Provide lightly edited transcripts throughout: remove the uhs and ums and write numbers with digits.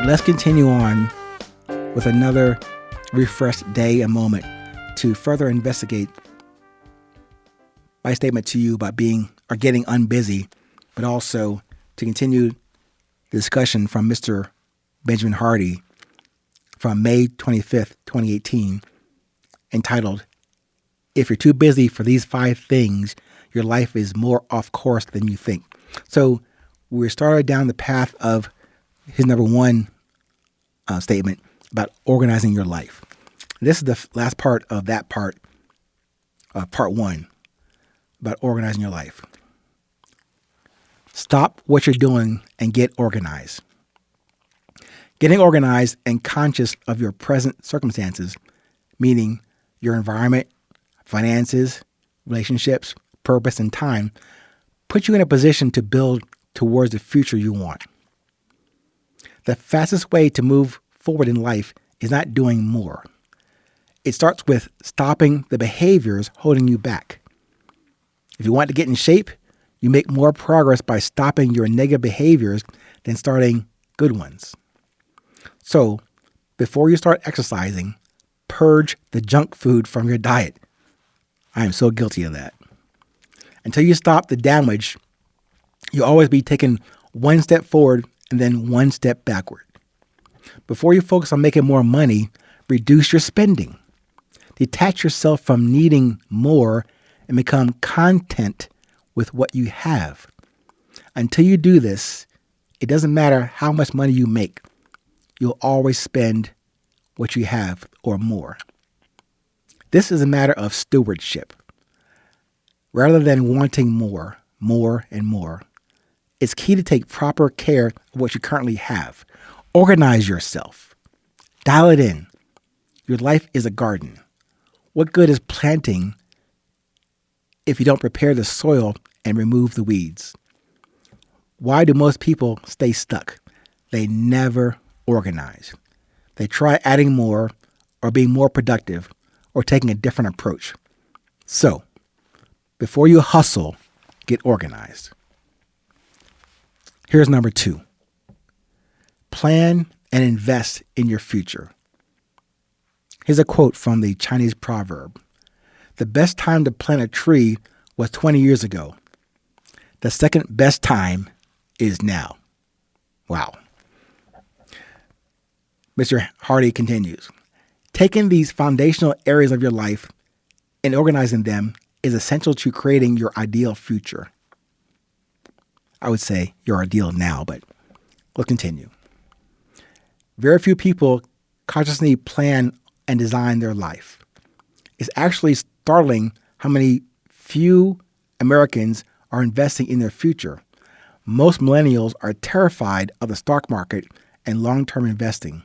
let's continue on with another refreshed day and moment to further investigate my statement to you about being or getting unbusy, but also to continue the discussion from Mr. Benjamin Hardy from May 25th, 2018, entitled, "If you're too busy for these 5 things, your life is more off course than you think." So we started down the path of his number one statement about organizing your life. This is the last part of that part 1, about organizing your life. Stop what you're doing and get organized. Getting organized and conscious of your present circumstances, meaning your environment, finances, relationships, purpose, and time, puts you in a position to build towards the future you want. The fastest way to move forward in life is not doing more. It starts with stopping the behaviors holding you back. If you want to get in shape, you make more progress by stopping your negative behaviors than starting good ones. So, before you start exercising, purge the junk food from your diet. I am so guilty of that. Until you stop the damage, you'll always be taking one step forward and then one step backward. Before you focus on making more money, reduce your spending. Detach yourself from needing more and become content with what you have. Until you do this, it doesn't matter how much money you make. You'll always spend what you have or more. This is a matter of stewardship. Rather than wanting more, and more, it's key to take proper care of what you currently have. Organize yourself. Dial it in. Your life is a garden. What good is planting if you don't prepare the soil and remove the weeds? Why do most people stay stuck? They never organize. They try adding more or being more productive or taking a different approach. So, before you hustle, get organized. Here's number 2. Plan and invest in your future. Here's a quote from the Chinese proverb. "The best time to plant a tree was 20 years ago. The second best time is now." Wow. Mr. Hardy continues, "Taking these foundational areas of your life and organizing them is essential to creating your ideal future." I would say your ideal now, but we'll continue. Very few people consciously plan and design their life. It's actually startling how many few Americans are investing in their future. Most millennials are terrified of the stock market and long-term investing.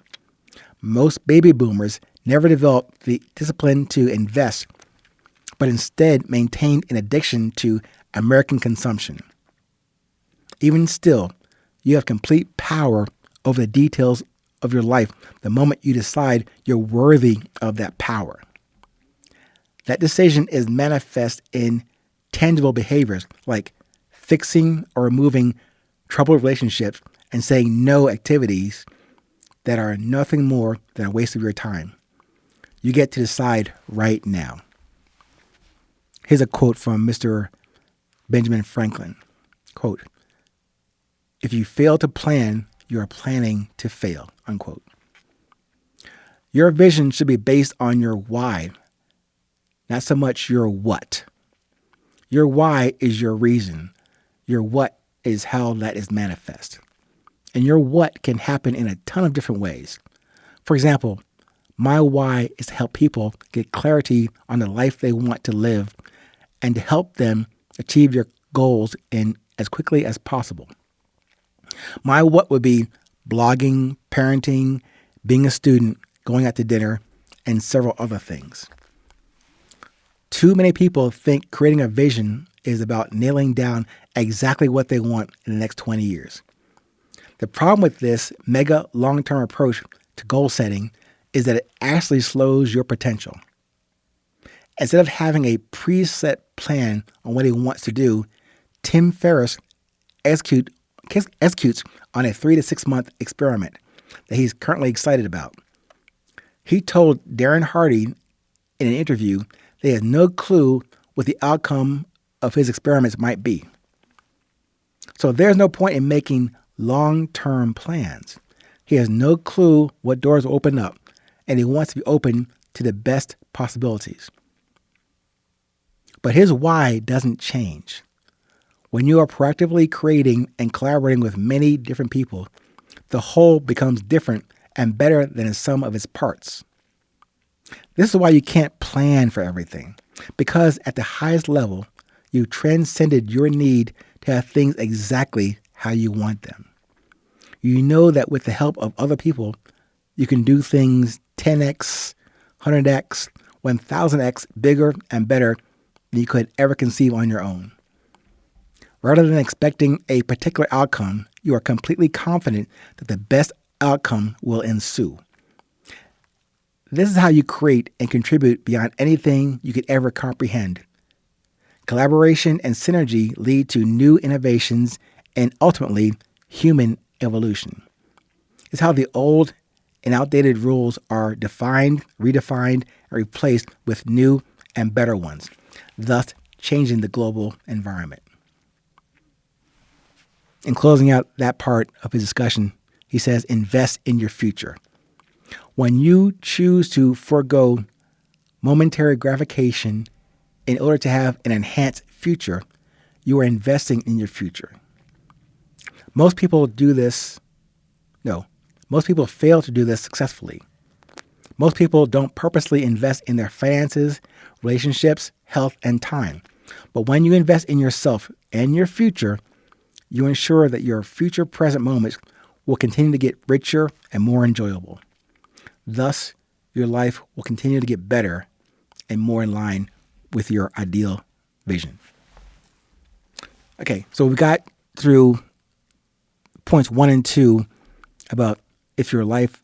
Most baby boomers never developed the discipline to invest, but instead maintained an addiction to American consumption. Even still, you have complete power over the details of your life the moment you decide you're worthy of that power. That decision is manifest in tangible behaviors like fixing or removing troubled relationships and saying no activities that are nothing more than a waste of your time. You get to decide right now. Here's a quote from Mr. Benjamin Franklin. Quote, "If you fail to plan, you are planning to fail." Unquote. Your vision should be based on your why, not so much your what. Your why is your reason. Your what is how that is manifest. And your what can happen in a ton of different ways. For example, my why is to help people get clarity on the life they want to live and to help them achieve their goals in as quickly as possible. My what would be blogging, parenting, being a student, going out to dinner, and several other things. Too many people think creating a vision is about nailing down exactly what they want in the next 20 years. The problem with this mega long-term approach to goal setting is that it actually slows your potential. Instead of having a preset plan on what he wants to do, Tim Ferriss executes on a 3 to 6 month experiment. that he's currently excited about. He told Darren Hardy in an interview that he has no clue what the outcome of his experiments might be. So there's no point in making long-term plans. He has no clue what doors will open up, and he wants to be open to the best possibilities. But his why doesn't change. When you are proactively creating and collaborating with many different people, the whole becomes different and better than the sum of its parts. This is why you can't plan for everything, because at the highest level, you transcended your need to have things exactly how you want them. You know that with the help of other people, you can do things 10x, 100x, 1000x bigger and better than you could ever conceive on your own. Rather than expecting a particular outcome, you are completely confident that the best outcome will ensue. This is how you create and contribute beyond anything you could ever comprehend. Collaboration and synergy lead to new innovations and ultimately human evolution. It's how the old and outdated rules are defined, redefined, and replaced with new and better ones, thus changing the global environment. In closing out that part of his discussion, he says, invest in your future. When you choose to forego momentary gratification in order to have an enhanced future, you are investing in your future. Most people fail to do this successfully. Most people don't purposely invest in their finances, relationships, health, and time. But when you invest in yourself and your future, you ensure that your future present moments will continue to get richer and more enjoyable. Thus, your life will continue to get better and more in line with your ideal vision. Okay, so we got through points 1 and 2 about if your life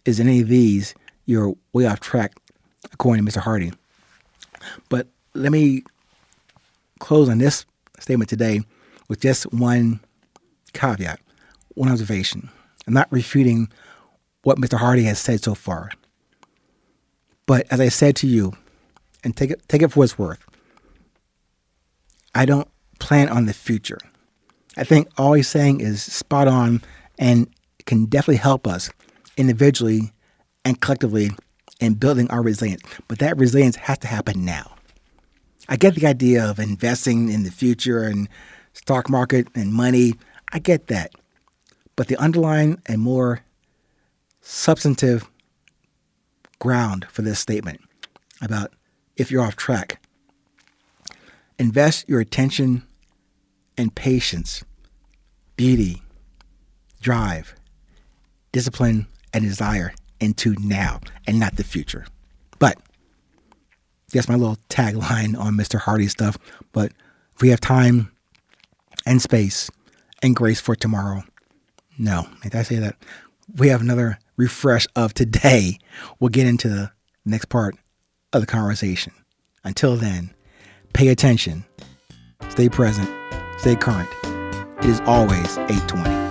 is in any of these, you're way off track, according to Mr. Hardy. But let me close on this statement today with just one caveat, one observation. I'm not refuting what Mr. Hardy has said so far. But as I said to you, and take it for what it's worth, I don't plan on the future. I think all he's saying is spot on and can definitely help us individually and collectively in building our resilience. But that resilience has to happen now. I get the idea of investing in the future and stock market and money. I get that. But the underlying and more substantive ground for this statement about if you're off track, invest your attention and patience, beauty, drive, discipline, and desire into now and not the future. But that's my little tagline on Mr. Hardy stuff. But if we have time and space and grace for tomorrow, no, did I say that? We have another refresh of today. We'll get into the next part of the conversation. Until then, pay attention, stay present, stay current. It is always 8:20.